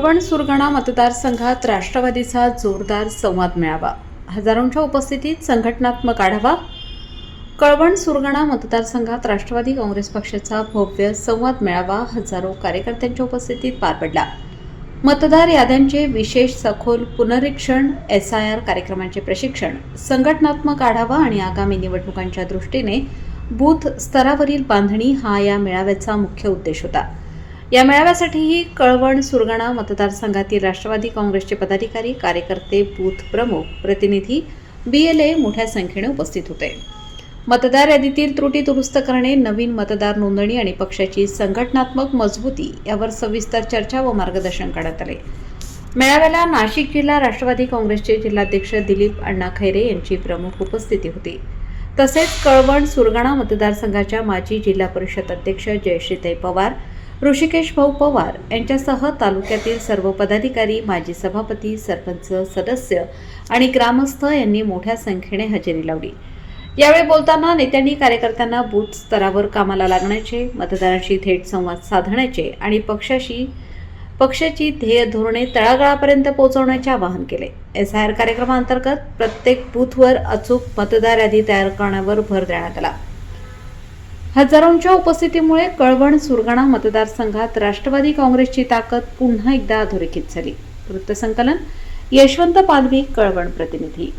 कळवण सुरगाणा मतदारसंघात राष्ट्रवादीचा जोरदार संवाद मेळावा, हजारोंच्या उपस्थितीत संघटनात्मक आढावा। कळवण सुरगाणा मतदारसंघात राष्ट्रवादी काँग्रेस पक्षाचा भव्य संवाद मेळावा हजारो कार्यकर्त्यांच्या उपस्थितीत पार पडला। मतदार याद्यांचे विशेष सखोल पुनरीक्षण, SIR कार्यक्रमांचे प्रशिक्षण, संघटनात्मक आढावा आणि आगामी निवडणुकांच्या दृष्टीने बूथ स्तरावरील बांधणी हा या मेळाव्याचा मुख्य उद्देश होता। या मेळाव्यासाठीही कळवण सुरगाणा मतदारसंघातील राष्ट्रवादी काँग्रेसचे पदाधिकारी, कार्यकर्ते, बूथ प्रमुख, प्रतिनिधी, BLA मोठ्या संख्येने उपस्थित होते। मतदार यादीतील त्रुटी दुरुस्त करणे, नवीन मतदार नोंदणी आणि पक्षाची संघटनात्मक मजबूती यावर सविस्तर चर्चा व मार्गदर्शन करण्यात आले। मेळाव्याला नाशिक जिल्हा राष्ट्रवादी काँग्रेसचे जिल्हाध्यक्ष दिलीप अण्णा खैरे यांची प्रमुख उपस्थिती होती। तसेच कळवण सुरगाणा मतदारसंघाच्या माजी जिल्हा परिषद अध्यक्ष जयश्रीताई पवार, ऋषिकेश भाऊ पवार यांच्यासह तालुक्यातील सर्व पदाधिकारी, माजी सभापती, सरपंच, सदस्य आणि ग्रामस्थ यांनी मोठ्या संख्येने हजेरी लावली। यावेळी बोलताना नेत्यांनी कार्यकर्त्यांना बूथ स्तरावर कामाला लागण्याचे, मतदारांशी थेट संवाद साधण्याचे आणि पक्षाची ध्येय धोरणे तळागाळापर्यंत पोहोचवण्याचे आवाहन केले। SIR कार्यक्रमांतर्गत प्रत्येक बूथवर अचूक मतदार यादी तयार करण्यावर भर देण्यात आला। हजारोंच्या उपस्थितीमुळे कळवण सुरगाणा मतदारसंघात राष्ट्रवादी काँग्रेसची ताकद पुन्हा एकदा अधोरेखित झाली। वृत्तसंकलन यशवंत पालवी, कळवण प्रतिनिधी।